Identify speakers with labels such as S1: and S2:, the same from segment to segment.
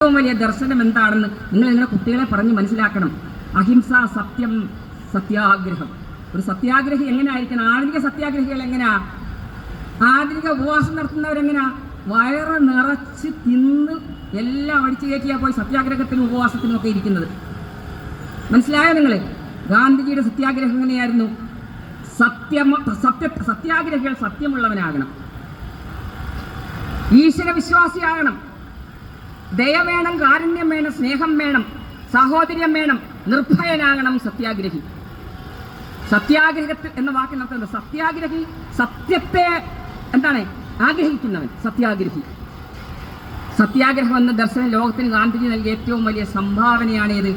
S1: ഏറ്റവും വലിയ ദർശനം എന്താണെന്ന് നിങ്ങളുടെ കുട്ടികളെ പറഞ്ഞ് മനസ്സിലാക്കണം. അഹിംസ, സത്യം, സത്യാഗ്രഹം. ഒരു സത്യാഗ്രഹി എങ്ങനെയായിരിക്കണം? ആധുനിക സത്യാഗ്രഹികൾ എങ്ങനെയാ? ആധുനിക ഉപവാസം നടത്തുന്നവരെങ്ങനെയാ? വയറ് നിറച്ച് തിന്ന് എല്ലാം അടിച്ചു കയറ്റിയാ പോയി സത്യാഗ്രഹത്തിനും ഉപവാസത്തിനും ഒക്കെ ഇരിക്കുന്നത്. മനസ്സിലായോ നിങ്ങൾ? ഗാന്ധിജിയുടെ സത്യാഗ്രഹം എങ്ങനെയായിരുന്നു? സത്യാഗ്രഹികൾ സത്യമുള്ളവനാകണം, ഈശ്വരവിശ്വാസിയാകണം, ദയ വേണം, കാരുണ്യം വേണം, സ്നേഹം വേണം, സാഹോദര്യം വേണം, നിർഭയനാകണം സത്യാഗ്രഹി. സത്യാഗ്രഹത്തിൽ എന്ന വാക്കിനർത്ഥം സത്യാഗ്രഹി, സത്യത്തെ എന്താണ് ആഗ്രഹിക്കുന്നവൻ സത്യാഗ്രഹി. സത്യാഗ്രഹം എന്ന ദർശനം ലോകത്തിന് ഗാന്ധിജി നൽകിയ ഏറ്റവും വലിയ സംഭാവനയാണ് ഏത്?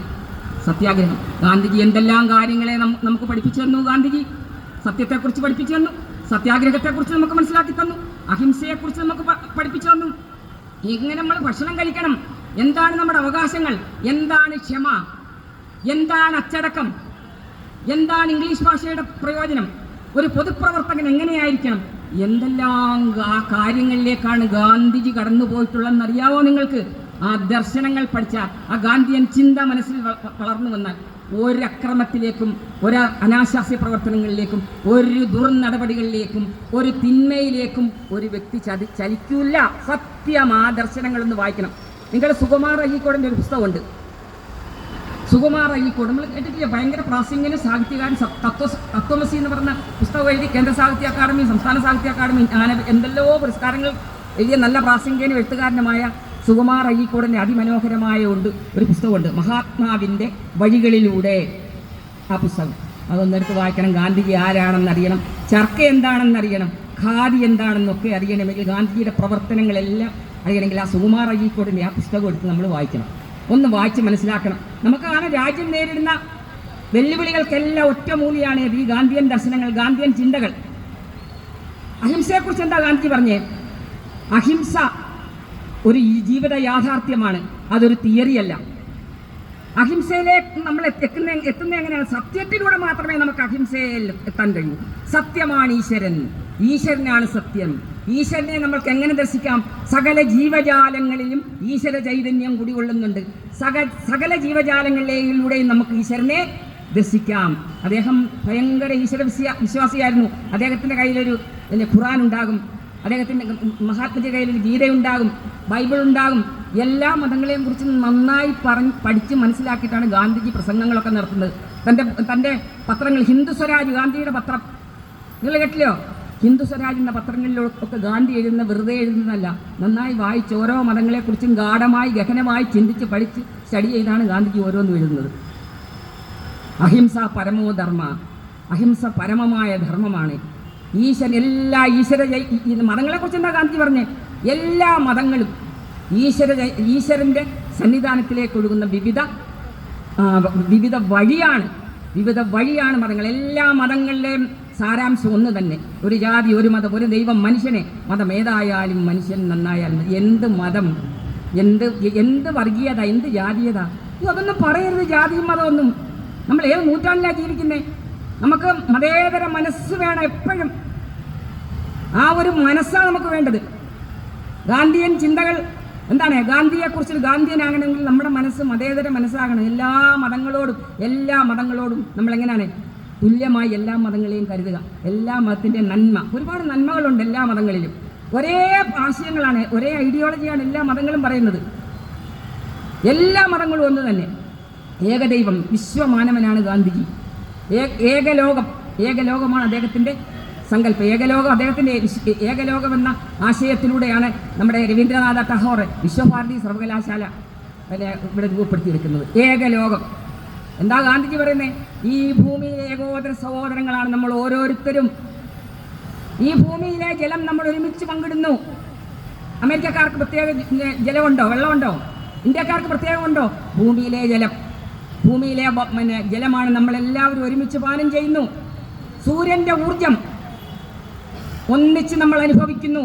S1: സത്യാഗ്രഹം. ഗാന്ധിജി എന്തെല്ലാം കാര്യങ്ങളെ നമുക്ക് പഠിപ്പിച്ചു തന്നു. ഗാന്ധിജി സത്യത്തെക്കുറിച്ച് പഠിപ്പിച്ചു തന്നു, സത്യാഗ്രഹത്തെക്കുറിച്ച് നമുക്ക് മനസ്സിലാക്കി തന്നു, അഹിംസയെക്കുറിച്ച് നമുക്ക് പഠിപ്പിച്ചു തന്നു. എങ്ങനെ നമ്മൾ ഭക്ഷണം കഴിക്കണം, എന്താണ് നമ്മുടെ അവകാശങ്ങൾ, എന്താണ് ക്ഷമ, എന്താണ് അച്ചടക്കം, എന്താണ് ഇംഗ്ലീഷ് ഭാഷയുടെ പ്രയോജനം, ഒരു പൊതുപ്രവർത്തകൻ എങ്ങനെയായിരിക്കണം, എന്തെല്ലാം കാര്യങ്ങളിലേക്കാണ് ഗാന്ധിജി കടന്നുപോയിട്ടുള്ളതെന്നറിയാവോ നിങ്ങൾക്ക്? ആ ദർശനങ്ങൾ പഠിച്ചാൽ, ആ ഗാന്ധിയൻ ചിന്ത മനസ്സിൽ വളർന്നു വന്നാൽ ഒരക്രമത്തിലേക്കും, ഒരു അനാശാസ്യ പ്രവർത്തനങ്ങളിലേക്കും, ഒരു ദുർനടപടികളിലേക്കും, ഒരു തിന്മയിലേക്കും ഒരു വ്യക്തി ചലിക്കൂല. സത്യം. ആ ദർശനങ്ങളൊന്ന് വായിക്കണം. നിങ്ങൾ സുകുമാർ അഴീക്കോടിൻ്റെ ഒരു പുസ്തകമുണ്ട്. സുകുമാർ അഴീക്കോട് നമ്മൾ കേട്ടിട്ടില്ല? ഭയങ്കര പ്രാസംഗികനും സാഹിത്യകാരൻ. തത്വമസി എന്ന് പറഞ്ഞ പുസ്തകം എഴുതി കേന്ദ്ര സാഹിത്യ അക്കാദമി, സംസ്ഥാന സാഹിത്യ അക്കാദമി, അങ്ങനെ എന്തെല്ലോ പുരസ്കാരങ്ങൾ എഴുതിയ നല്ല പ്രാസംഗികനും എഴുത്തുകാരനുമായ സുകുമാർ അഴീക്കോടിൻ്റെ അതിമനോഹരമായ ഒരു പുസ്തകമുണ്ട്, മഹാത്മാവിൻ്റെ വഴികളിലൂടെ. ആ പുസ്തകം അതൊന്നെടുത്ത് വായിക്കണം. ഗാന്ധിജി ആരാണെന്നറിയണം, ചർക്ക എന്താണെന്നറിയണം, ഖാദി എന്താണെന്നൊക്കെ അറിയണമെങ്കിൽ, ഗാന്ധിജിയുടെ പ്രവർത്തനങ്ങളെല്ലാം അറിയണമെങ്കിൽ ആ സുകുമാർ അഴീക്കോടിൻ്റെ ആ പുസ്തകം എടുത്ത് നമ്മൾ വായിക്കണം. ഒന്ന് വായിച്ച് മനസ്സിലാക്കണം. നമുക്കാണ് രാജ്യം നേരിടുന്ന വെല്ലുവിളികൾക്കെല്ലാം ഒറ്റമൂലിയാണ് ഈ ഗാന്ധിയൻ ദർശനങ്ങൾ, ഗാന്ധിയൻ ചിന്തകൾ. അഹിംസയെക്കുറിച്ച് എന്താ ഗാന്ധിജി പറഞ്ഞേ? അഹിംസ ഒരു ജീവിത യാഥാർത്ഥ്യമാണ്, അതൊരു തിയറിയല്ല. അഹിംസയിലേക്ക് നമ്മൾ എത്തുന്ന എങ്ങനെയാണ്? സത്യത്തിലൂടെ മാത്രമേ നമുക്ക് അഹിംസയിൽ എത്താൻ കഴിയൂ. സത്യമാണ് ഈശ്വരൻ, ഈശ്വരനാണ് സത്യം. ഈശ്വരനെ നമ്മൾക്ക് എങ്ങനെ ദർശിക്കാം? സകല ജീവജാലങ്ങളിലും ഈശ്വര ചൈതന്യം കുടികൊള്ളുന്നുണ്ട്. സകല ജീവജാലങ്ങളിലൂടെയും നമുക്ക് ഈശ്വരനെ ദർശിക്കാം. അദ്ദേഹം ഭയങ്കര ഈശ്വര വിശ്വാസിയായിരുന്നു. അദ്ദേഹത്തിൻ്റെ കയ്യിലൊരു ഖുർആൻ ഉണ്ടാകും, അദ്ദേഹത്തിൻ്റെ മഹാത്മജിയുടെ കയ്യിലൊരു ഗീതയുണ്ടാകും, ബൈബിൾ ഉണ്ടാകും. എല്ലാ മതങ്ങളെയും കുറിച്ച് നന്നായി പഠിച്ച് മനസ്സിലാക്കിയിട്ടാണ് ഗാന്ധിജി പ്രസംഗങ്ങളൊക്കെ നടത്തുന്നത്. തൻ്റെ പത്രങ്ങൾ, ഹിന്ദു സ്വരാജ്, ഗാന്ധിയുടെ പത്രം നിങ്ങൾ കേട്ടില്ലോ? ഹിന്ദു സ്വരാജിൻ്റെ പത്രങ്ങളിലൊക്കെ ഗാന്ധി എഴുതുന്ന വെറുതെ എഴുതുന്നതല്ല, നന്നായി വായിച്ച് ഓരോ മതങ്ങളെക്കുറിച്ചും ഗാഢമായി ഗഹനമായി ചിന്തിച്ച് പഠിച്ച് സ്റ്റഡി ചെയ്താണ് ഗാന്ധിജി ഓരോന്നും എഴുതുന്നത്. അഹിംസ പരമോ ധർമ്മ, അഹിംസ പരമമായ ധർമ്മമാണ്. മതങ്ങളെക്കുറിച്ച് എന്താ ഗാന്ധി പറഞ്ഞേ? എല്ലാ മതങ്ങളും ഈശ്വരൻ്റെ സന്നിധാനത്തിലേക്ക് ഒഴുകുന്ന വിവിധ വഴിയാണ് മതങ്ങൾ. എല്ലാ മതങ്ങളിലെയും സാരാംശം ഒന്ന് തന്നെ. ഒരു ജാതി, ഒരു മതം, ഒരു ദൈവം, മനുഷ്യനെ. മതം ഏതായാലും മനുഷ്യൻ നന്നായാലും. എന്ത് മതം, എന്ത് വർഗീയത, എന്ത് ജാതീയത, അതൊന്നും പറയരുത്. ജാതിയും മതമൊന്നും. നമ്മൾ ഏത് നൂറ്റാണ്ടിലാണ് ജീവിക്കുന്നത്? നമുക്ക് മതേതര മനസ്സ് വേണം എപ്പോഴും. ആ ഒരു മനസ്സാണ് നമുക്ക് വേണ്ടത്. ഗാന്ധിയൻ ചിന്തകൾ എന്താണ്? ഗാന്ധിയെക്കുറിച്ച് ഗാന്ധിയനാകണമെങ്കിൽ നമ്മുടെ മനസ്സ് മതേതര മനസ്സാകണം. എല്ലാ മതങ്ങളോടും നമ്മളെങ്ങനെയാണ് തുല്യമായി എല്ലാ മതങ്ങളെയും കരുതുക. എല്ലാ മതത്തിൻ്റെ നന്മ, ഒരുപാട് നന്മകളുണ്ട് എല്ലാ മതങ്ങളിലും. ഒരേ ആശയങ്ങളാണ്, ഒരേ ഐഡിയോളജിയാണ് എല്ലാ മതങ്ങളും പറയുന്നത്. എല്ലാ മതങ്ങളും ഒന്ന് തന്നെ. ഏകദൈവം, വിശ്വമാനവനാണ് ഗാന്ധിജി. ഏകലോകമാണ് അദ്ദേഹത്തിൻ്റെ സങ്കല്പം. അദ്ദേഹത്തിൻ്റെ ഏകലോകം എന്ന ആശയത്തിലൂടെയാണ് നമ്മുടെ രവീന്ദ്രനാഥ ടാഗോർ വിശ്വഭാരതി സർവകലാശാല ഇവിടെ രൂപപ്പെടുത്തിയിരിക്കുന്നത്. ഏകലോകം. എന്താ ഗാന്ധിജി പറയുന്നത്? ഈ ഭൂമിയിലെ ഏകോദര സഹോദരങ്ങളാണ് നമ്മൾ ഓരോരുത്തരും. ഈ ഭൂമിയിലെ ജലം നമ്മൾ ഒരുമിച്ച് പങ്കിടുന്നു. അമേരിക്കക്കാർക്ക് പ്രത്യേക ജലമുണ്ടോ, വെള്ളമുണ്ടോ? ഇന്ത്യക്കാർക്ക് പ്രത്യേകമുണ്ടോ? ഭൂമിയിലെ ജലമാണ് നമ്മളെല്ലാവരും ഒരുമിച്ച് പാനം ചെയ്യുന്നു. സൂര്യൻ്റെ ഊർജം ഒന്നിച്ച് നമ്മൾ അനുഭവിക്കുന്നു.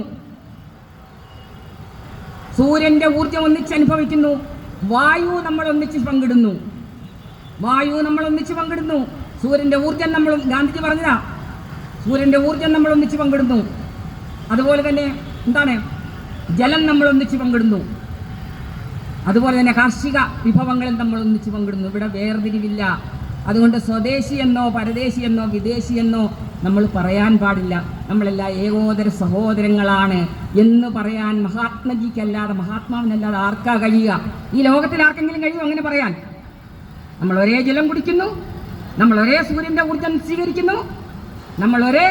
S1: വായു നമ്മൾ ഒന്നിച്ച് പങ്കിടുന്നു. സൂര്യൻ്റെ ഊർജം നമ്മൾ, ഗാന്ധിജി പറഞ്ഞതാ, സൂര്യൻ്റെ ഊർജം നമ്മൾ ഒന്നിച്ച് പങ്കിടുന്നു. അതുപോലെ തന്നെ എന്താണ്? ജലം നമ്മൾ ഒന്നിച്ച് പങ്കിടുന്നു. അതുപോലെ തന്നെ കാർഷിക വിഭവങ്ങളും നമ്മൾ ഒന്നിച്ച് പങ്കിടുന്നു. ഇവിടെ വേർതിരിവില്ല. അതുകൊണ്ട് സ്വദേശി എന്നോ പരദേശി എന്നോ വിദേശി എന്നോ നമ്മൾ പറയാൻ പാടില്ല. നമ്മളെല്ലാം ഏകോദര സഹോദരങ്ങളാണ് എന്ന് പറയാൻ മഹാത്മജിക്കല്ലാതെ മഹാത്മാവിനല്ലാതെ ആർക്കാ കഴിയുക? ഈ ലോകത്തിൽ ആർക്കെങ്കിലും കഴിയും അങ്ങനെ പറയാൻ? നമ്മൾ ഒരേ ജലം കുടിക്കുന്നു, നമ്മൾ ഒരേ സൂര്യൻ്റെ ഊർജം സ്വീകരിക്കുന്നു, നമ്മൾ ഒരേ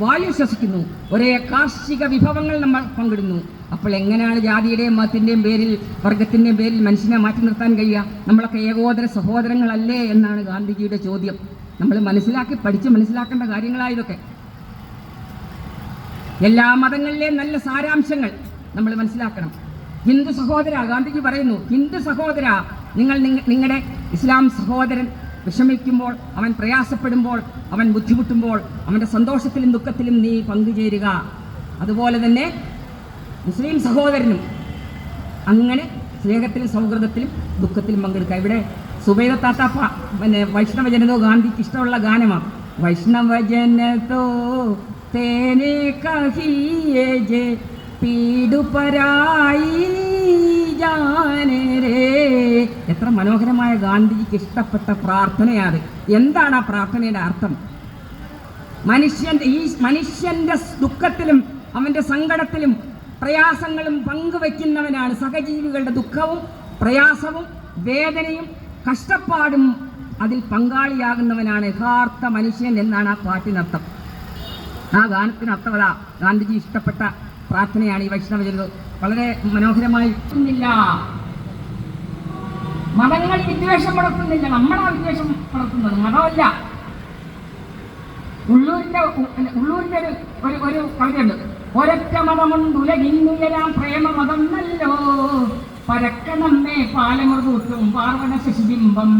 S1: വായു ശ്വസിക്കുന്നു, ഒരേ കാർഷിക വിഭവങ്ങൾ നമ്മൾ പങ്കിടുന്നു. അപ്പോൾ എങ്ങനെയാണ് ജാതിയുടെയും മതത്തിൻ്റെയും പേരിൽ വർഗത്തിൻ്റെയും പേരിൽ മനുഷ്യനെ മാറ്റി നിർത്താൻ കഴിയുക? നമ്മളൊക്കെ ഏകോദര സഹോദരങ്ങളല്ലേ എന്നാണ് ഗാന്ധിജിയുടെ ചോദ്യം. നമ്മൾ പഠിച്ച് മനസ്സിലാക്കേണ്ട കാര്യങ്ങളായതൊക്കെ. എല്ലാ മതങ്ങളിലെയും നല്ല സാരാംശങ്ങൾ നമ്മൾ മനസ്സിലാക്കണം. ഹിന്ദു സഹോദര, ഗാന്ധിജി പറയുന്നു, ഹിന്ദു സഹോദര, നിങ്ങളുടെ ഇസ്ലാം സഹോദരൻ വിഷമിക്കുമ്പോൾ, അവൻ പ്രയാസപ്പെടുമ്പോൾ, അവൻ ബുദ്ധിമുട്ടുമ്പോൾ, അവൻ്റെ സന്തോഷത്തിലും ദുഃഖത്തിലും നീ പങ്കുചേരുക. അതുപോലെ തന്നെ മുസ്ലിം സഹോദരനും അങ്ങനെ സ്നേഹത്തിലും സൗഹൃദത്തിലും ദുഃഖത്തിലും പങ്കെടുക്കുക. ഇവിടെ സുബൈദ താത്ത വൈഷ്ണവ ജനതോ ഗാന്ധിക്ക് ഇഷ്ടമുള്ള ഗാനമാണ്. വൈഷ്ണവ ജനതോ തേനെ കഹിയേ ജെ പീഡുപരായി ജാനേ രേ. എത്ര മനോഹരമായ ഗാന്ധിജിക്ക് ഇഷ്ടപ്പെട്ട പ്രാർത്ഥനയാണ്. എന്താണ് ആ പ്രാർത്ഥനയുടെ അർത്ഥം? മനുഷ്യന്റെ ദുഃഖത്തിലും അവന്റെ സങ്കടത്തിലും പ്രയാസങ്ങളും പങ്കുവെക്കുന്നവനാണ്. സഹജീവികളുടെ ദുഃഖവും പ്രയാസവും വേദനയും കഷ്ടപ്പാടും അതിൽ പങ്കാളിയാകുന്നവനാണ് യഥാർത്ഥ മനുഷ്യൻ എന്നാണ് ആ പാട്ടിനർത്ഥം. ആ ഗാനത്തിന് അർത്ഥവതാ. ഗാന്ധിജി ഇഷ്ടപ്പെട്ട പ്രാർത്ഥനയാണ് ഈ വൈഷ്ണവ ജനത. വളരെ മനോഹരമായി ഇല്ല. മതങ്ങൾ വിദ്വേഷം വളർത്തുന്നില്ല, നമ്മളാ വിദ്വേഷം വളർത്തുന്നത്, മതമല്ല. ഉള്ളൂരിന്റെ ഒരു കവിതയുണ്ട്. ഒരൊറ്റ മതമുണ്ടുലകിന്നുയരാം പ്രേമ മതം നല്ലോ പരക്കണമ്മേ പാലമൃതൂട്ടും പാർവണ ശശിബിംബം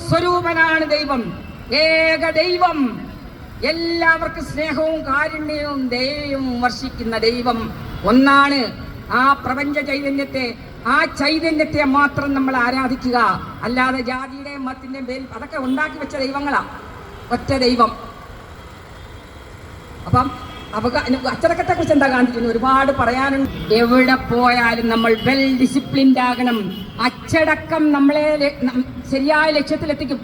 S1: സ്വരൂപനാണ് ദൈവം, ഏക ദൈവം, എല്ലാവർക്കും സ്നേഹവും കാരുണ്യവും ദയയും വർഷിക്കുന്ന ദൈവം ഒന്നാണ്. ആ പ്രപഞ്ച ചൈതന്യത്തെ മാത്രം നമ്മൾ ആരാധിക്കുക. അല്ലാതെ ജാതിയുടെയും മതത്തിന്റെയും പേരിൽ അതൊക്കെ ഉണ്ടാക്കി വെച്ച ദൈവങ്ങളാ. ഒറ്റ ദൈവം. അപ്പം അച്ചടക്കത്തെ കുറിച്ച് എന്താ ഗാന്ധിജിന് ഒരുപാട് പറയാനുണ്ട്. എവിടെ പോയാലും നമ്മൾ വെൽ ഡിസിപ്ലിൻഡ് ആകണം. അച്ചടക്കം നമ്മളെ ശരിയായ ലക്ഷ്യത്തിലെത്തിക്കും.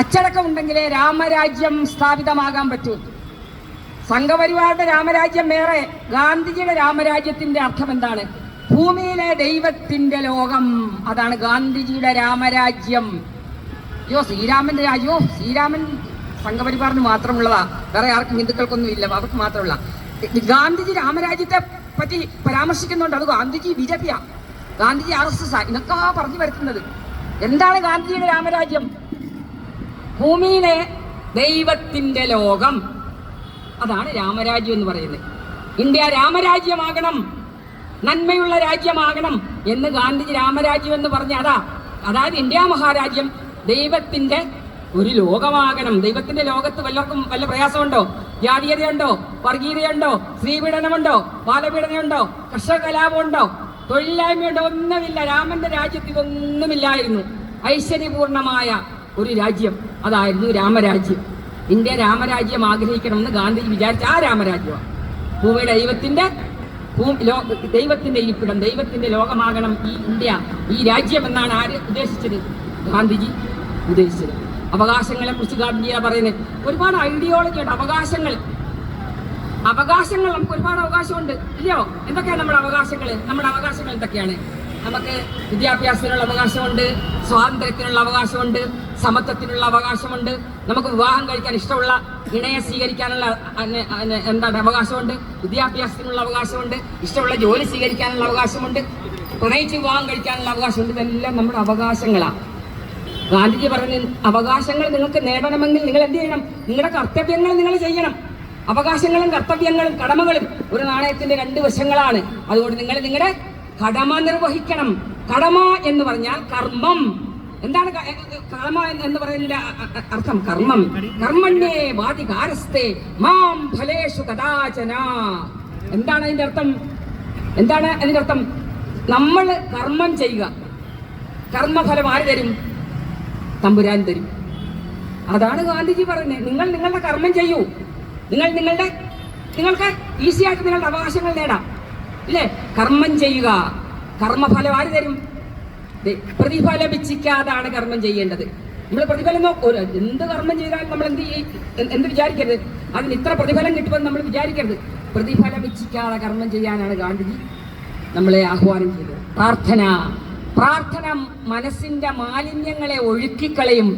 S1: അച്ചടക്കം ഉണ്ടെങ്കിലേ രാമരാജ്യം സ്ഥാപിതമാകാൻ പറ്റൂ. സംഘപരിവാറുടെ രാമരാജ്യം വേറെ, ഗാന്ധിജിയുടെ രാമരാജ്യത്തിന്റെ അർത്ഥം എന്താണ്? ഭൂമിയിലെ ദൈവത്തിന്റെ ലോകം. അതാണ് ഗാന്ധിജിയുടെ രാമരാജ്യം. ശ്രീരാമന്റെ രാജ്യമോ? ശ്രീരാമൻ സംഘപരിവാറിന് മാത്രമുള്ളതാ, വേറെ ആർക്കും ഹിന്ദുക്കൾക്കൊന്നും ഇല്ല, അവർക്ക് മാത്രമുള്ള. ഗാന്ധിജി രാമരാജ്യത്തെ പറ്റി പരാമർശിക്കുന്നുണ്ട്. അത് ഗാന്ധിജി BJP-യാ, ഗാന്ധിജി RSS-ആ, ഇതൊക്കെ പറഞ്ഞു വരുത്തുന്നത്. എന്താണ് ഗാന്ധിജിയുടെ രാമരാജ്യം? ഭൂമിയിലെ ദൈവത്തിന്റെ ലോകം, അതാണ് രാമരാജ്യം എന്ന് പറയുന്നത്. ഇന്ത്യ രാമരാജ്യമാകണം, നന്മയുള്ള രാജ്യമാകണം എന്ന് ഗാന്ധിജി രാമരാജ്യം എന്ന് പറഞ്ഞ അതായത് ഇന്ത്യ മഹാരാജ്യം ദൈവത്തിന്റെ ഒരു ലോകമാകണം. ദൈവത്തിന്റെ ലോകത്ത് വല്ലവർക്കും വല്ല പ്രയാസമുണ്ടോ? ജാതീയതയുണ്ടോ? വർഗീയതയുണ്ടോ? സ്ത്രീപീഡനമുണ്ടോ? ബാലപീഡനമുണ്ടോ? കർഷക കലാപമുണ്ടോ? തൊഴിലില്ലായ്മയുണ്ടോ? ഒന്നുമില്ല. രാമന്റെ രാജ്യത്ത് ഇതൊന്നുമില്ലായിരുന്നു. ഐശ്വര്യപൂർണമായ ഒരു രാജ്യം, അതായിരുന്നു രാമരാജ്യം. ഇന്ത്യ രാമരാജ്യം ആഗ്രഹിക്കണമെന്ന് ഗാന്ധിജി വിചാരിച്ച ആ രാമരാജ്യമാണ്. ഭൂമിയുടെ ദൈവത്തിന്റെ ഇരിപ്പിടം, ദൈവത്തിന്റെ ലോകമാകണം ഈ ഇന്ത്യ, ഈ രാജ്യം എന്നാണ് ആര് ഉദ്ദേശിച്ചത്? ഗാന്ധിജി ഉദ്ദേശിച്ചത്. അവകാശങ്ങളെ കുറിച്ച് ഗാന്ധിജിയാ പറയുന്നത്. ഒരുപാട് ഐഡിയോളജിയുണ്ട്. അവകാശങ്ങൾ നമുക്ക് ഒരുപാട് അവകാശമുണ്ട്, ഇല്ലയോ? എന്തൊക്കെയാണ് നമ്മുടെ അവകാശങ്ങൾ? നമ്മുടെ അവകാശങ്ങൾ എന്തൊക്കെയാണ്? നമുക്ക് വിദ്യാഭ്യാസത്തിനുള്ള അവകാശമുണ്ട്, സ്വാതന്ത്ര്യത്തിനുള്ള അവകാശമുണ്ട്, സമത്വത്തിനുള്ള അവകാശമുണ്ട്, നമുക്ക് വിവാഹം കഴിക്കാൻ ഇഷ്ടമുള്ള ഇണയെ സ്വീകരിക്കാനുള്ള അവകാശമുണ്ട്, വിദ്യാഭ്യാസത്തിനുള്ള അവകാശമുണ്ട്, ഇഷ്ടമുള്ള ജോലി സ്വീകരിക്കാനുള്ള അവകാശമുണ്ട്, പ്രണയിച്ച് വിവാഹം കഴിക്കാനുള്ള അവകാശമുണ്ട്. ഇതെല്ലാം നമ്മുടെ അവകാശങ്ങളാണ്. ഗാന്ധിജി പറഞ്ഞ അവകാശങ്ങൾ നിങ്ങൾക്ക് നേടണമെങ്കിൽ നിങ്ങൾ എന്ത് ചെയ്യണം? നിങ്ങളുടെ കർത്തവ്യങ്ങൾ നിങ്ങൾ ചെയ്യണം. അവകാശങ്ങളും കർത്തവ്യങ്ങളും കടമകളും ഒരു നാണയത്തിന്റെ രണ്ട് വശങ്ങളാണ്. അതുകൊണ്ട് നിങ്ങൾ നിങ്ങളുടെ കടമ നിർവഹിക്കണം. കടമ എന്ന് പറഞ്ഞാൽ കർമ്മം. എന്താണ് കടമ എന്ന് പറയുന്നതിന്റെ അർത്ഥം? കർമ്മം. കർമ്മണ്യേ വാദികാരസ്തേ മാം ഫലേഷു കദാചന. എന്താണ് അതിന്റെ അർത്ഥം? നമ്മൾ കർമ്മം ചെയ്യുക. കർമ്മഫലം ആര് തരും? തമ്പുരാൻ തരും. അതാണ് ഗാന്ധിജി പറയുന്നത്. നിങ്ങൾ നിങ്ങളുടെ കർമ്മം ചെയ്യൂ. നിങ്ങൾക്ക് ഈസിയായിട്ട് നിങ്ങളുടെ അവകാശങ്ങൾ നേടാം. ഇല്ലേ? കർമ്മം ചെയ്യുക. കർമ്മഫലം ആര് തരും? പ്രതിഫലം ഇച്ഛിക്കാതാണ് കർമ്മം ചെയ്യേണ്ടത്. നമ്മൾ പ്രതിഫലം എന്ത് കർമ്മം ചെയ്താലും നമ്മൾ എന്ത് വിചാരിക്കരുത്, അതിന് ഇത്ര പ്രതിഫലം കിട്ടുമെന്ന് നമ്മൾ വിചാരിക്കരുത്. പ്രതിഫലം ഇച്ഛിക്കാതെ കർമ്മം ചെയ്യാനാണ് ഗാന്ധിജി നമ്മളെ ആഹ്വാനം ചെയ്തത്. പ്രാർത്ഥന മനസ്സിന്റെ മാലിന്യങ്ങളെ ഒഴുക്കിക്കളയും.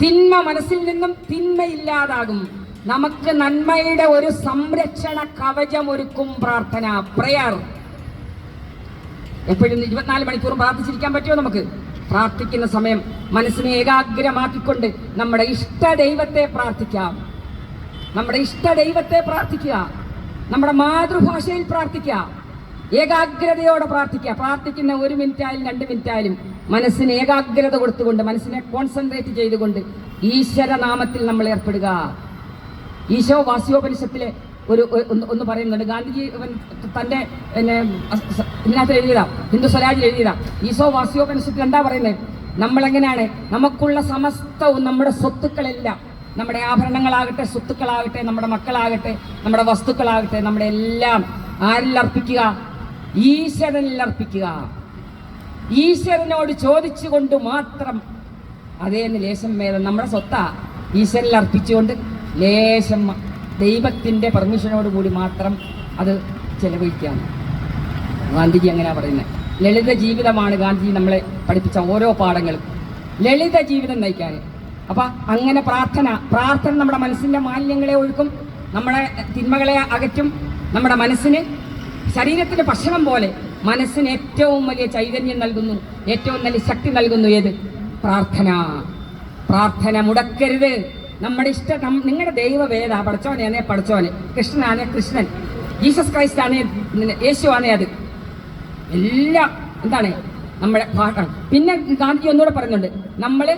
S1: തിന്മ മനസ്സിൽ നിന്നും തിന്മയില്ലാതാകും. നമുക്ക് നന്മയുടെ ഒരു സംരക്ഷണ കവചം ഒരുക്കും പ്രാർത്ഥന. പ്രയർ എപ്പോഴും 24 മണിക്കൂറും പ്രാർത്ഥിച്ചിരിക്കാൻ പറ്റുമോ? നമുക്ക് പ്രാർത്ഥിക്കുന്ന സമയം മനസ്സിനെ ഏകാഗ്രമാക്കിക്കൊണ്ട് നമ്മുടെ ഇഷ്ട ദൈവത്തെ പ്രാർത്ഥിക്കാം. നമ്മുടെ മാതൃഭാഷയിൽ പ്രാർത്ഥിക്കുക. ഏകാഗ്രതയോടെ പ്രാർത്ഥിക്കുക. പ്രാർത്ഥിക്കുന്ന 1 മിനിറ്റായാലും 2 മിനിറ്റായാലും മനസ്സിന് ഏകാഗ്രത കൊടുത്തുകൊണ്ട്, മനസ്സിനെ കോൺസെൻട്രേറ്റ് ചെയ്തുകൊണ്ട് ഈശ്വരനാമത്തിൽ നമ്മൾ ഏർപ്പെടുക. ഈശോ വാസ്യോപനിഷത്തിലെ ഒന്ന് പറയുന്നുണ്ട്. ഗാന്ധിജി തൻ്റെ ഇതിനകത്ത് എഴുതിയതാ, ഹിന്ദു സ്വരാജിൽ എഴുതിയതാ. ഈശോ വാസ്യോപനിഷത്തിൽ എന്താ പറയുന്നത്? നമ്മളെങ്ങനെയാണ് നമുക്കുള്ള സമസ്തവും, നമ്മുടെ സ്വത്തുക്കളെല്ലാം, നമ്മുടെ ആഭരണങ്ങളാകട്ടെ, സ്വത്തുക്കളാകട്ടെ, നമ്മുടെ മക്കളാകട്ടെ, നമ്മുടെ വസ്തുക്കളാകട്ടെ, നമ്മുടെ എല്ലാം ആരിൽ അർപ്പിക്കുക? ഈശ്വരനിൽ അർപ്പിക്കുക. ഈശ്വരനോട് ചോദിച്ചുകൊണ്ട് മാത്രം. അതേന്ന് ലേശം വേദം നമ്മുടെ സ്വത്താ ഈശ്വരനിൽ അർപ്പിച്ചുകൊണ്ട് ലേശം ദൈവത്തിൻ്റെ പെർമിഷനോട് കൂടി മാത്രം അത് ചെലവഴിക്കാം. ഗാന്ധിജി അങ്ങനെയാ പറയുന്നത്. ലളിത ജീവിതമാണ് ഗാന്ധിജി നമ്മളെ പഠിപ്പിച്ച ഓരോ പാഠങ്ങളും. ലളിത ജീവിതം നയിക്കാൻ. അപ്പം അങ്ങനെ പ്രാർത്ഥന നമ്മുടെ മനസ്സിൻ്റെ മാലിന്യങ്ങളെ ഒഴുക്കും, നമ്മുടെ തിന്മകളെ അകറ്റും. നമ്മുടെ മനസ്സിന്, ശരീരത്തിന് ഭക്ഷണം പോലെ മനസ്സിന് ഏറ്റവും വലിയ ചൈതന്യം നൽകുന്നു, ഏറ്റവും നല്ല ശക്തി നൽകുന്നു. ഏത്? പ്രാർത്ഥന മുടക്കരുത്. നമ്മുടെ നിങ്ങളുടെ ദൈവവേദ പഠിച്ചോനെ പഠിച്ചോനെ, കൃഷ്ണനാണേ കൃഷ്ണൻ, ജീസസ് ക്രൈസ്റ്റ് ആണേ യേശു ആണേ, അത് എല്ലാം എന്താണ് നമ്മുടെ പാട്ടാണ്. പിന്നെ ഗാന്ധിജി ഒന്നുകൂടെ പറയുന്നുണ്ട്, നമ്മൾ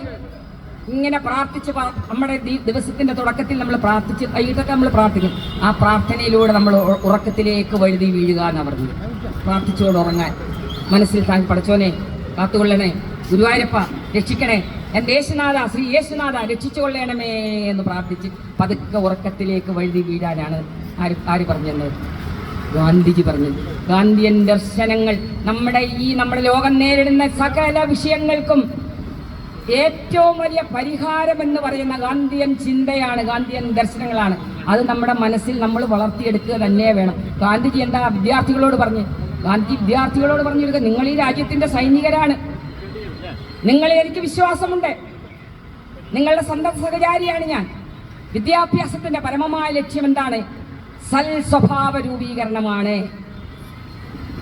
S1: ഇങ്ങനെ പ്രാർത്ഥിച്ച് നമ്മുടെ ദിവസത്തിന്റെ തുടക്കത്തിൽ നമ്മൾ പ്രാർത്ഥിച്ച് വൈകിട്ടൊക്കെ നമ്മൾ പ്രാർത്ഥിക്കും. ആ പ്രാർത്ഥനയിലൂടെ നമ്മൾ ഉറക്കത്തിലേക്ക് വഴുതി വീഴുക എന്നാണ് പറഞ്ഞത്. പ്രാർത്ഥിച്ചുകൊണ്ട് ഉറങ്ങാൻ, മനസ്സിൽ താൻ പഠിച്ചോനെ കാത്തുകൊള്ളണേ, ഗുരുവായൂരപ്പ രക്ഷിക്കണേ, എൻ്റെ യേശുനാഥ, ശ്രീ യേശുനാഥ രക്ഷിച്ചുകൊള്ളണമേ എന്ന് പ്രാർത്ഥിച്ച് പതുക്കെ ഉറക്കത്തിലേക്ക് വഴുതി വീഴാനാണ് ആര് പറഞ്ഞത്? ഗാന്ധിജി പറഞ്ഞത്. ഗാന്ധിയൻ ദർശനങ്ങൾ നമ്മുടെ ലോകം നേരിടുന്ന സകല വിഷയങ്ങൾക്കും ഏറ്റവും വലിയ പരിഹാരം എന്ന് പറയുന്ന ഗാന്ധിയൻ ചിന്തയാണ്, ഗാന്ധിയൻ ദർശനങ്ങളാണ്. അത് നമ്മുടെ മനസ്സിൽ നമ്മൾ വളർത്തിയെടുക്കുക തന്നെ വേണം. ഗാന്ധിജി എന്താ വിദ്യാർത്ഥികളോട് പറഞ്ഞു? ഗാന്ധിജി വിദ്യാർത്ഥികളോട് പറഞ്ഞിരിക്കുക, നിങ്ങൾ ഈ രാജ്യത്തിന്റെ സൈനികരാണ്, നിങ്ങളിൽ എനിക്ക് വിശ്വാസമുണ്ട്, നിങ്ങളുടെ സ്വന്തം സഹചാരിയാണ് ഞാൻ. വിദ്യാഭ്യാസത്തിന്റെ പരമമായ ലക്ഷ്യം എന്താണ്? സ്വഭാവ രൂപീകരണമാണ്.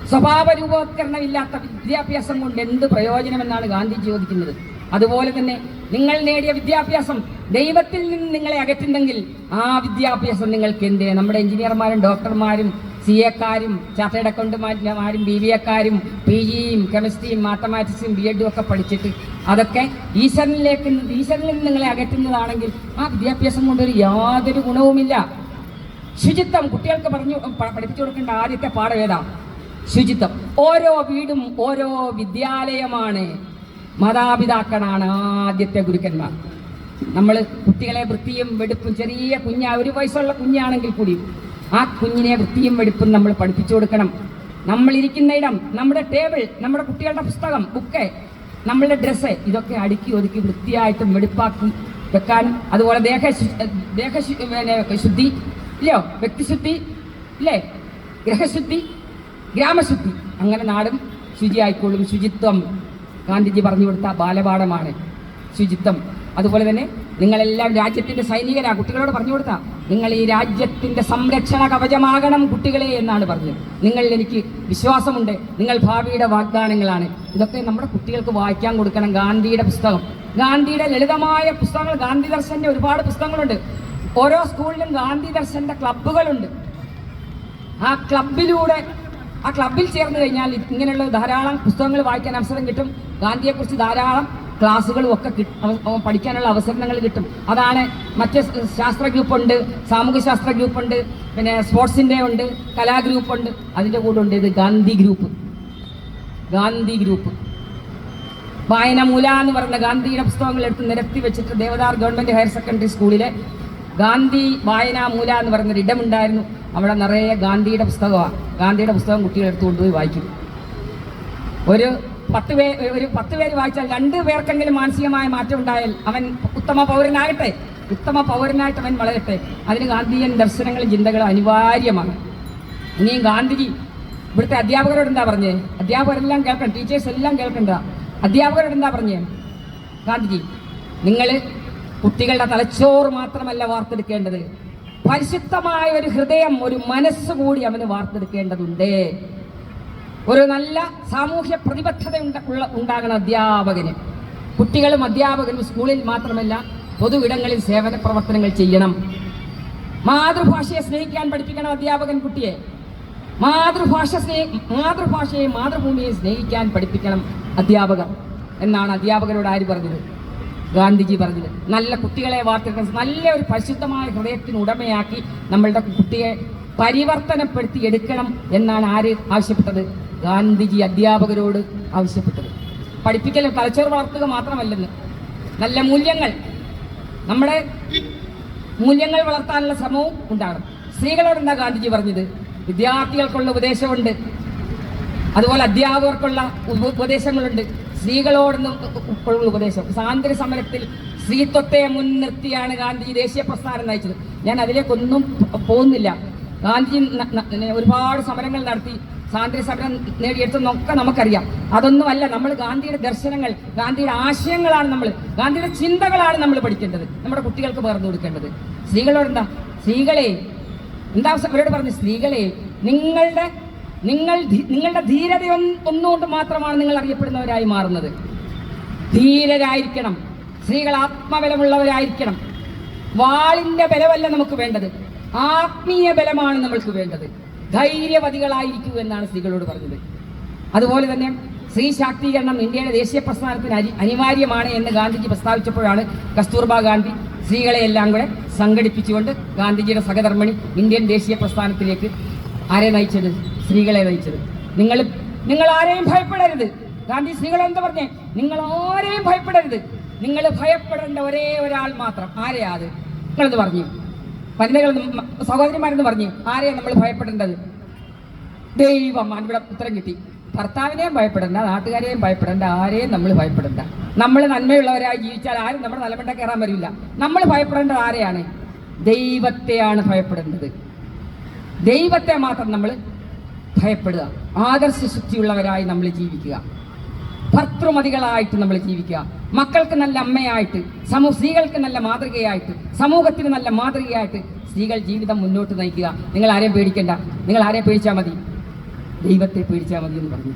S1: സ്വഭാവ രൂപവത്കരണമില്ലാത്ത വിദ്യാഭ്യാസം കൊണ്ട് എന്ത് പ്രയോജനമെന്നാണ് ഗാന്ധിജി ചോദിക്കുന്നത്. അതുപോലെ തന്നെ നിങ്ങൾ നേടിയ വിദ്യാഭ്യാസം ദൈവത്തിൽ നിന്ന് നിങ്ങളെ അകറ്റുന്നെങ്കിൽ ആ വിദ്യാഭ്യാസം നിങ്ങൾക്ക് എന്ത്? നമ്മുടെ എഞ്ചിനീയർമാരും ഡോക്ടർമാരും CA-ക്കാരും ചാർട്ടേഡ് അക്കൗണ്ടന്റുമാരും BBA-ക്കാരും PG-യും കെമിസ്ട്രിയും മാത്തമാറ്റിക്സും B.Ed ഒക്കെ പഠിച്ചിട്ട് അതൊക്കെ ഈശ്വരനിൽ നിന്ന് നിങ്ങളെ അകറ്റുന്നതാണെങ്കിൽ ആ വിദ്യാഭ്യാസം കൊണ്ടൊരു യാതൊരു ഗുണവുമില്ല. ശുചിത്വം കുട്ടികൾക്ക് പഠിപ്പിച്ചു കൊടുക്കേണ്ട ആദ്യത്തെ പാഠം ഏതാ? ശുചിത്വം. ഓരോ വീടും ഓരോ വിദ്യാലയമാണ്. മാതാപിതാക്കളാണ് ആദ്യത്തെ ഗുരുക്കന്മാർ. നമ്മൾ കുട്ടികളെ വൃത്തിയും വെടുപ്പും, ചെറിയ ഒരു വയസ്സുള്ള കുഞ്ഞാണെങ്കിൽ കൂടി ആ കുഞ്ഞിനെ വൃത്തിയും വെടുപ്പും നമ്മൾ പഠിപ്പിച്ചു കൊടുക്കണം. നമ്മൾ ഇരിക്കുന്ന ഇടം, നമ്മുടെ ടേബിൾ, നമ്മുടെ കുട്ടികളുടെ പുസ്തകം, ബുക്ക്, നമ്മളുടെ ഡ്രസ്സ്, ഇതൊക്കെ അടുക്കി ഒതുക്കി വൃത്തിയായിട്ടും വെടുപ്പാക്കി വെക്കാൻ. അതുപോലെ ദേഹശുദ്ധി ഇല്ലയോ, വ്യക്തിശുദ്ധി ഇല്ലേ, ഗ്രഹശുദ്ധി, ഗ്രാമശുദ്ധി, അങ്ങനെ നാടും ശുചിയായിക്കോളും. ശുചിത്വം ഗാന്ധിജി പറഞ്ഞു കൊടുത്ത ബാലപാഠമാണ് ശുചിത്വം. അതുപോലെ തന്നെ നിങ്ങളെല്ലാം രാജ്യത്തിന്റെ സൈനികരാ. കുട്ടികളോട് പറഞ്ഞു കൊടുത്താ, നിങ്ങൾ ഈ രാജ്യത്തിന്റെ സംരക്ഷണ കവചമാകണം കുട്ടികളെ എന്നാണ് പറഞ്ഞത്. നിങ്ങളിൽ എനിക്ക് വിശ്വാസമുണ്ട്, നിങ്ങൾ ഭാവിയുടെ വാഗ്ദാനങ്ങളാണ്. ഇതൊക്കെ നമ്മുടെ കുട്ടികൾക്ക് വായിക്കാൻ കൊടുക്കണം. ഗാന്ധിയുടെ പുസ്തകം, ഗാന്ധിയുടെ ലളിതമായ പുസ്തകങ്ങൾ, ഗാന്ധി ദർശന്റെ ഒരുപാട് പുസ്തകങ്ങളുണ്ട്. ഓരോ സ്കൂളിലും ഗാന്ധി ദർശന്റെ ക്ലബ്ബുകളുണ്ട്. ആ ക്ലബിൽ ചേർന്ന് കഴിഞ്ഞാൽ ഇങ്ങനെയുള്ള ധാരാളം പുസ്തകങ്ങൾ വായിക്കാൻ അവസരം കിട്ടും. ഗാന്ധിയെക്കുറിച്ച് ധാരാളം ക്ലാസ്സുകളും ഒക്കെ പഠിക്കാനുള്ള അവസരങ്ങൾ കിട്ടും. അതാണ് മറ്റ് ശാസ്ത്ര ഗ്രൂപ്പുണ്ട്, സാമൂഹ്യ ശാസ്ത്ര ഗ്രൂപ്പുണ്ട്, പിന്നെ സ്പോർട്സിൻ്റെ ഉണ്ട്, കലാ ഗ്രൂപ്പുണ്ട്. അതിൻ്റെ കൂടെ ഉണ്ട് ഇത് ഗാന്ധി ഗ്രൂപ്പ്. വായനമൂല എന്ന് പറയുന്ന ഗാന്ധിയുടെ പുസ്തകങ്ങൾ എടുത്ത് നിരത്തി വെച്ചിട്ട് ദേവദാർ ഗവൺമെൻറ് ഹയർ സെക്കൻഡറി സ്കൂളിലെ ഗാന്ധി വായനാമൂല എന്ന് പറയുന്നൊരു ഇടമുണ്ടായിരുന്നു. അവിടെ നിറയെ ഗാന്ധിയുടെ പുസ്തകമാണ്. ഗാന്ധിയുടെ പുസ്തകം കുട്ടികൾ എടുത്തുകൊണ്ടുപോയി വായിക്കും. ഒരു 10 പേര് വായിച്ചാൽ 2 പേർക്കെങ്കിലും മാനസികമായ മാറ്റം ഉണ്ടായാൽ അവൻ ഉത്തമ പൗരനാകട്ടെ, ഉത്തമ പൗരനായിട്ട് അവൻ വളരട്ടെ. അതിന് ഗാന്ധിയൻ ദർശനങ്ങളും ചിന്തകളും അനിവാര്യമാണ്. ഇനിയും ഗാന്ധിജി ഇവിടുത്തെ അധ്യാപകരോട് എന്താ പറഞ്ഞേ? അധ്യാപകരെല്ലാം കേൾക്കണം, ടീച്ചേഴ്സ് എല്ലാം കേൾക്കണ്ട. അധ്യാപകരോട് എന്താ പറഞ്ഞേ ഗാന്ധിജി? നിങ്ങൾ കുട്ടികളുടെ തലച്ചോറ് മാത്രമല്ല വാർത്തെടുക്കേണ്ടത്, പരിശുദ്ധമായ ഒരു ഹൃദയം, ഒരു മനസ്സുകൂടി അവന് വാർത്തെടുക്കേണ്ടതുണ്ട്. ഒരു നല്ല സാമൂഹ്യ പ്രതിബദ്ധത ഉണ്ടാകണം അധ്യാപകന്. കുട്ടികളും അധ്യാപകനും സ്കൂളിൽ മാത്രമല്ല പൊതു ഇടങ്ങളിൽ സേവന പ്രവർത്തനങ്ങൾ ചെയ്യണം. മാതൃഭാഷയെ സ്നേഹിക്കാൻ പഠിപ്പിക്കണം അധ്യാപകൻ കുട്ടിയെ. മാതൃഭാഷയെ മാതൃഭൂമിയെ സ്നേഹിക്കാൻ പഠിപ്പിക്കണം അധ്യാപകർ എന്നാണ് അധ്യാപകരോട് ആര് പറഞ്ഞത്? ഗാന്ധിജി പറഞ്ഞത്. നല്ല കുട്ടികളെ വാർത്തെടുക്കണം, നല്ല ഒരു പരിശുദ്ധമായ ഹൃദയത്തിന് ഉടമയാക്കി നമ്മളുടെ കുട്ടിയെ പരിവർത്തനപ്പെടുത്തി എടുക്കണം എന്നാണ് ആര് ആവശ്യപ്പെട്ടത്? ഗാന്ധിജി അധ്യാപകരോട് ആവശ്യപ്പെട്ടത്. പഠിപ്പിക്കലും തലച്ചോറ് വളർത്തുക മാത്രമല്ലെന്ന്, നല്ല മൂല്യങ്ങൾ, നമ്മുടെ മൂല്യങ്ങൾ വളർത്താനുള്ള ശ്രമവും ഉണ്ടാകണം. സ്ത്രീകളോട് എന്താ ഗാന്ധിജി പറഞ്ഞത്? വിദ്യാർത്ഥികൾക്കുള്ള ഉപദേശമുണ്ട്, അതുപോലെ അധ്യാപകർക്കുള്ള ഉപദേശങ്ങളുണ്ട്. സ്ത്രീകളോടൊന്നും ഉള്ള ഉപദേശം, സ്വാതന്ത്ര്യ സമരത്തിൽ സ്ത്രീത്വത്തെ മുൻനിർത്തിയാണ് ഗാന്ധിജി ദേശീയ പ്രസ്ഥാനം നയിച്ചത്. ഞാൻ അതിലേക്കൊന്നും പോകുന്നില്ല. ഗാന്ധിജി ഒരുപാട് സമരങ്ങൾ നടത്തി, സ്വാതന്ത്ര്യ സമരം നേടിയെടുത്തെന്നൊക്കെ നമുക്കറിയാം. അതൊന്നുമല്ല നമ്മൾ ഗാന്ധിയുടെ ദർശനങ്ങൾ, ഗാന്ധിയുടെ ആശയങ്ങളാണ് ഗാന്ധിയുടെ ചിന്തകളാണ് നമ്മൾ പഠിക്കേണ്ടത്, നമ്മുടെ കുട്ടികൾക്ക് പകർന്നു കൊടുക്കേണ്ടത്. സ്ത്രീകളോടെന്താ? സ്ത്രീകളെ എന്താ അവരോട് പറഞ്ഞു? സ്ത്രീകളെ നിങ്ങളുടെ ധീരത ഒന്നുകൊണ്ട് മാത്രമാണ് നിങ്ങൾ അറിയപ്പെടുന്നവരായി മാറുന്നത്. ധീരരായിരിക്കണം, സ്ത്രീകൾ ആത്മബലമുള്ളവരായിരിക്കണം. വാളിന്റെ ബലമല്ല നമുക്ക് വേണ്ടത്, ആത്മീയ ബലമാണ് നമ്മൾക്ക് വേണ്ടത്. ധൈര്യവതികളായിരിക്കൂ എന്നാണ് സ്ത്രീകളോട് പറഞ്ഞത്. അതുപോലെ തന്നെ സ്ത്രീ ശാക്തീകരണം ഇന്ത്യയുടെ ദേശീയ പ്രസ്ഥാനത്തിന് അനിവാര്യമാണ് എന്ന് ഗാന്ധിജി പ്രസ്താവിച്ചപ്പോഴാണ് കസ്തൂർബാ ഗാന്ധി സ്ത്രീകളെയെല്ലാം കൂടെ സംഘടിപ്പിച്ചുകൊണ്ട് ഗാന്ധിജിയുടെ സഹധർമ്മിണി ഇന്ത്യൻ ദേശീയ പ്രസ്ഥാനത്തിലേക്ക് ആരെ നയിച്ചത്? സ്ത്രീകളെ നയിച്ചത്. നിങ്ങൾ ആരെയും ഭയപ്പെടരുത്. ഗാന്ധി സ്ത്രീകളെന്താ പറഞ്ഞേ? നിങ്ങൾ ആരെയും ഭയപ്പെടരുത്, നിങ്ങൾ ഭയപ്പെടേണ്ട ഒരേ ഒരാൾ മാത്രം. ആരെയാ അത്? നിങ്ങളെന്ന് പറഞ്ഞു, വനിതകൾ സഹോദരിമാരെന്ന് പറഞ്ഞു. ആരെയാണ് നമ്മൾ ഭയപ്പെടേണ്ടത്? ദൈവം. ഇവിടെ ഉത്തരം കിട്ടി. ഭർത്താവിനെയും ഭയപ്പെടേണ്ട, നാട്ടുകാരെയും ഭയപ്പെടേണ്ട, ആരെയും നമ്മൾ ഭയപ്പെടേണ്ട. നമ്മൾ നന്മയുള്ളവരായി ജീവിച്ചാൽ ആരും നമ്മുടെ നിലമണ്ട കയറാൻ വരില്ല. നമ്മൾ ഭയപ്പെടേണ്ടത് ആരെയാണ്? ദൈവത്തെയാണ് ഭയപ്പെടേണ്ടത്. ദൈവത്തെ മാത്രം നമ്മൾ ഭയപ്പെടുക. ആദർശശുദ്ധിയുള്ളവരായി നമ്മൾ ജീവിക്കുക, ഭർത്തൃമതികളായിട്ട് നമ്മൾ ജീവിക്കുക, മക്കൾക്ക് നല്ല അമ്മയായിട്ട്, സ്ത്രീകൾക്ക് നല്ല മാതൃകയായിട്ട്, സമൂഹത്തിന് നല്ല മാതൃകയായിട്ട് സ്ത്രീകൾ ജീവിതം മുന്നോട്ട് നയിക്കുക. നിങ്ങൾ ആരെയും പേടിക്കണ്ട, നിങ്ങൾ ആരെയും പേടിച്ചാൽ മതി, ദൈവത്തെ പേടിച്ചാൽ മതി എന്ന് പറഞ്ഞു.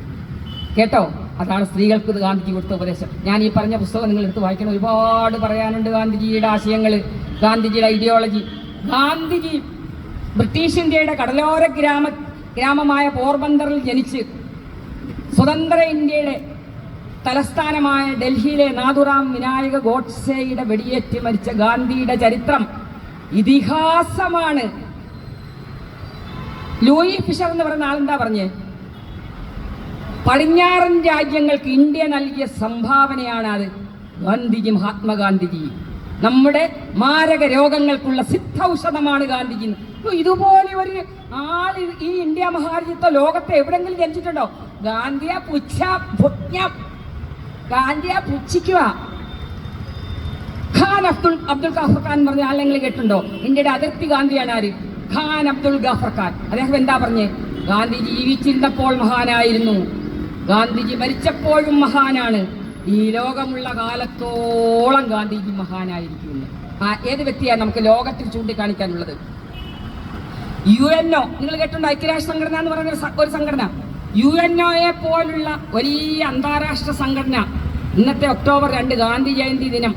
S1: കേട്ടോ? അതാണ് സ്ത്രീകൾക്ക് ഗാന്ധിജി കൊടുത്ത ഉപദേശം. ഞാൻ ഈ പറഞ്ഞ പുസ്തകം നിങ്ങൾ എടുത്ത് വായിക്കണം. ഒരുപാട് പറയാനുണ്ട് ഗാന്ധിജിയുടെ ആശയങ്ങൾ, ഗാന്ധിജിയുടെ ഐഡിയോളജി. ഗാന്ധിജി ബ്രിട്ടീഷ് ഇന്ത്യയുടെ കടലോര ഗ്രാമമായ പോർബന്തറിൽ ജനിച്ച് സ്വതന്ത്ര ഇന്ത്യയുടെ തലസ്ഥാനമായ ഡൽഹിയിലെ നാഥുറാം വിനായക ഗോഡ്സെയുടെ വെടിയേറ്റ് മരിച്ച ഗാന്ധിയുടെ ചരിത്രം ഇതിഹാസമാണ്. ലൂയി ഫിഷർ എന്ന് പറയുന്ന ആളെന്താ പറഞ്ഞേ? പടിഞ്ഞാറൻ രാജ്യങ്ങൾക്ക് ഇന്ത്യ നൽകിയ സംഭാവനയാണ് അത്. ഗാന്ധിജി, മഹാത്മാഗാന്ധിജി നമ്മുടെ മാരക രോഗങ്ങൾക്കുള്ള സിദ്ധൌഷധമാണ് ഗാന്ധിജി. ഇതുപോലെ ഒരു ആൾ ഈ ഇന്ത്യ മഹാരാജ്യത്തോ ലോകത്തെ എവിടെങ്കിലും ജനിച്ചിട്ടുണ്ടോ? ഗാന്ധിയെ പുച്ഛിക്കുക. ഖാൻ അബ്ദുൽ ഗാഫർ ഖാൻ പറഞ്ഞ ആളെങ്കിലും കേട്ടിട്ടുണ്ടോ? ഇന്ത്യയുടെ അതിർത്തി ഗാന്ധിയാണ് ആര്? ഖാൻ അബ്ദുൽ ഗാഫർ ഖാൻ. അദ്ദേഹം എന്താ പറഞ്ഞേ? ഗാന്ധിജി ജീവിച്ചിരുന്നപ്പോൾ മഹാനായിരുന്നു, ഗാന്ധിജി മരിച്ചപ്പോഴും മഹാനാണ്, ഈ ലോകമുള്ള കാലത്തോളം ഗാന്ധിജി മഹാനായിരിക്കുന്നു. ഏത് വ്യക്തിയാണ് നമുക്ക് ലോകത്തിൽ ചൂണ്ടിക്കാണിക്കാനുള്ളത്? UNO നിങ്ങൾ കേട്ടിട്ടുണ്ടോ? ഐക്യരാഷ്ട്ര സംഘടന എന്ന് പറയുന്ന ഒരു സംഘടന. UNOയെ പോലുള്ള വലിയ അന്താരാഷ്ട്ര സംഘടന ഇന്നത്തെ ഒക്ടോബർ 2 ഗാന്ധി ജയന്തി ദിനം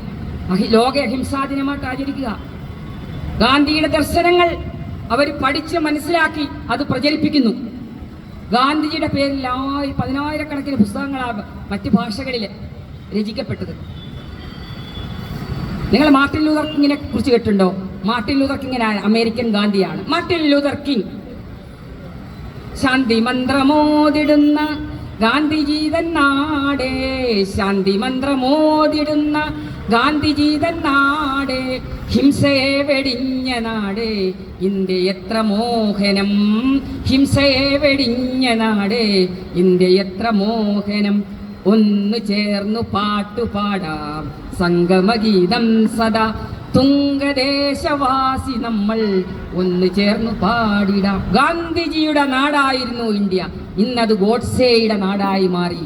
S1: ലോക അഹിംസാ ദിനമായിട്ട് ആചരിക്കുക. ഗാന്ധിയുടെ ദർശനങ്ങൾ അവർ പഠിച്ച് മനസ്സിലാക്കി അത് പ്രചരിപ്പിക്കുന്നു. ഗാന്ധിജിയുടെ പേരിൽ 10,000-കണക്കിന് പുസ്തകങ്ങളാണ് മറ്റ് ഭാഷകളിൽ രചിക്കപ്പെട്ടത്. നിങ്ങൾ മാർട്ടിൻ ലൂതർ കിങ്ങിനെ കുറിച്ച് കേട്ടിട്ടുണ്ടോ? മാർട്ടിൻ ലൂതർ കിങ്ങിന് അമേരിക്കൻ ഗാന്ധിയാണ്. മാർട്ടിൻ ലൂതർ കിങ് ശാന്തി മന്ത്രമോദിടുന്ന ഗാന്ധിജി തന്നാടേ, ശാന്തി മന്ത്രമോദിടുന്ന ഗാന്ധിജീതൻ നാട്, ഹിംസയെ വെടിഞ്ഞ നാട്, ഇന്ത്യ എത്ര മോഹനം. ഹിംസയെ വെടിഞ്ഞ നാട്, ഇന്ത്യ എത്ര മോഹനം. ഒന്ന് ചേർന്നു പാട്ടുപാടാം സംഗമഗീതം സദാ. തുങ്കദേശവാസി നമ്മൾ ഒന്ന് ചേർന്നു പാടിടാം. ഗാന്ധിജിയുടെ നാടായിരുന്നു ഇന്ത്യ, ഇന്നത് ഗോഡ്സെയുടെ നാടായി മാറി.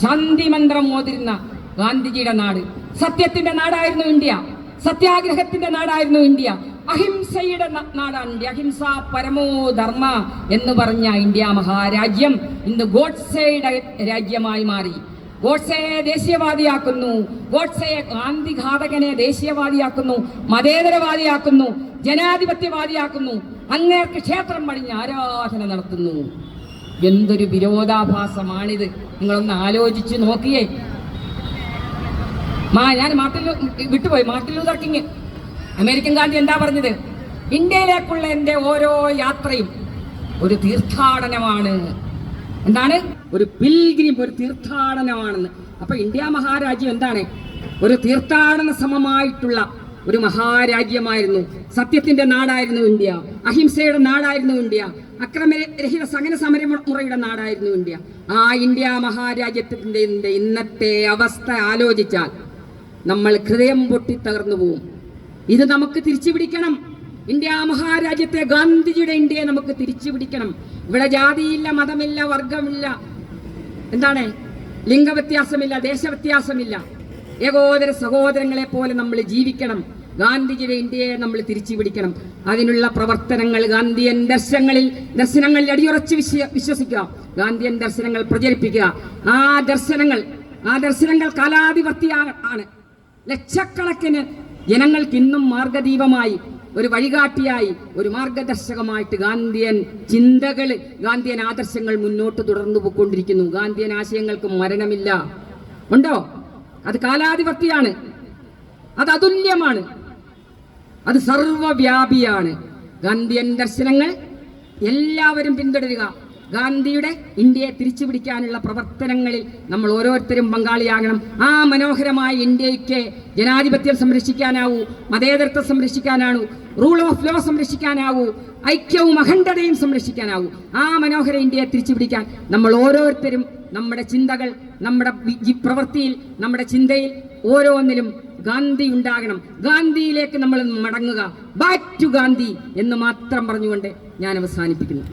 S1: ശാന്തി മന്ത്രം മോതിരുന്ന ഗാന്ധിജിയുടെ നാട്, സത്യത്തിന്റെ നാടായിരുന്നു ഇന്ത്യ, സത്യാഗ്രഹത്തിന്റെ നാടായിരുന്നു ഇന്ത്യ, അഹിംസയുടെ നാടാണ് ഇന്ത്യ. അഹിംസ പരമോ ധർമ്മ എന്ന് പറഞ്ഞ ഇന്ത്യ മഹാരാജ്യം ഇന്ന് ഗോഡ്സെയുടെ രാജ്യമായി മാറി. ഗോഡ്സെയെ ദേശീയവാദിയാക്കുന്നു, ഗോഡ്സെയെ ഗാന്ധിഘാതകനെ ദേശീയവാദിയാക്കുന്നു, മതേതരവാദിയാക്കുന്നു, ജനാധിപത്യവാദിയാക്കുന്നു, അങ്ങേർക്ക് ക്ഷേത്രം പണിഞ്ഞ് ആരാധന നടത്തുന്നു. എന്തൊരു വിരോധാഭാസമാണിത്, നിങ്ങളൊന്ന് ആലോചിച്ച് നോക്കിയേ. ഞാൻ വിട്ടുപോയി. Martin Luther king, American Gandhi എന്താ പറഞ്ഞത്? ഇന്ത്യയിലേക്കുള്ള എൻ്റെ ഓരോ യാത്രയും ഒരു തീർത്ഥാടനമാണ്. എന്താണ്? ഒരു പിൽഗ്രിം, ഒരു തീർത്ഥാടനമാണെന്ന്. അപ്പൊ ഇന്ത്യ മഹാരാജ്യം എന്താണ്? ഒരു തീർത്ഥാടന സമമായിട്ടുള്ള ഒരു മഹാരാജ്യമായിരുന്നു. സത്യത്തിന്റെ നാടായിരുന്നു ഇന്ത്യ, അഹിംസയുടെ നാടായിരുന്നു ഇന്ത്യ, അക്രമരഹിത സഹന സമരമുറയുടെ നാടായിരുന്നു ഇന്ത്യ. ആ ഇന്ത്യ മഹാരാജ്യത്തിന്റെ ഇന്നത്തെ അവസ്ഥ ആലോചിച്ചാൽ നമ്മൾ ഹൃദയം പൊട്ടി തകർന്നു പോവും. ഇത് നമുക്ക് തിരിച്ചു പിടിക്കണം. ഇന്ത്യ മഹാരാജ്യത്തെ, ഗാന്ധിജിയുടെ ഇന്ത്യയെ നമുക്ക് തിരിച്ചു പിടിക്കണം. ഇവിടെ ജാതിയില്ല, മതമില്ല, വർഗമില്ല, എന്താണ്, ലിംഗവ്യത്യാസമില്ല, ദേശവ്യത്യാസമില്ല. ഏകോദര സഹോദരങ്ങളെ പോലെ നമ്മൾ ജീവിക്കണം. ഗാന്ധിജിയുടെ ഇന്ത്യയെ നമ്മൾ തിരിച്ചു പിടിക്കണം. അതിനുള്ള പ്രവർത്തനങ്ങൾ ഗാന്ധിയൻ ദർശനങ്ങളിൽ അടിയുറച്ച് വിശ്വസിക്കുക, ഗാന്ധിയൻ ദർശനങ്ങൾ പ്രചരിപ്പിക്കുക. ആ ദർശനങ്ങൾ കാലാധിപത്യമാണ്. ലക്ഷക്കണക്കിന് ജനങ്ങൾക്ക് ഇന്നും മാർഗദീപമായി, ഒരു വഴികാട്ടിയായി, ഒരു മാർഗദർശകമായിട്ട് ഗാന്ധിയൻ ചിന്തകൾ, ഗാന്ധിയൻ ആദർശങ്ങൾ മുന്നോട്ട് തുടർന്നു പോയിക്കൊണ്ടിരിക്കുന്നു. ഗാന്ധിയൻ ആശയങ്ങൾക്ക് മരണമില്ല. ഉണ്ടോ? അത് കാലാധിപത്യമാണ്, അത് അതുല്യമാണ്, അത് സർവവ്യാപിയാണ്. ഗാന്ധിയൻ ദർശനങ്ങൾ എല്ലാവരും പിന്തുടരുക. ഗാന്ധിയുടെ ഇന്ത്യയെ തിരിച്ചു പിടിക്കാനുള്ള പ്രവർത്തനങ്ങളിൽ നമ്മൾ ഓരോരുത്തരും പങ്കാളിയാകണം. ആ മനോഹരമായ ഇന്ത്യയ്ക്ക് ജനാധിപത്യം സംരക്ഷിക്കാനാവൂ, മതേതരത്വം സംരക്ഷിക്കാനാവൂ, റൂൾ ഓഫ് ലോ സംരക്ഷിക്കാനാവൂ, ഐക്യവും അഖണ്ഡതയും സംരക്ഷിക്കാനാവൂ. ആ മനോഹര ഇന്ത്യയെ തിരിച്ചു പിടിക്കാൻ നമ്മൾ ഓരോരുത്തരും നമ്മുടെ ചിന്തകൾ, നമ്മുടെ പ്രവൃത്തിയിൽ, നമ്മുടെ ചിന്തയിൽ ഓരോന്നിലും ഗാന്ധി ഉണ്ടാകണം. ഗാന്ധിയിലേക്ക് നമ്മൾ മടങ്ങുക. ബാക്ക് ടു ഗാന്ധി എന്ന് മാത്രം പറഞ്ഞുകൊണ്ട് ഞാൻ അവസാനിപ്പിക്കുന്നു.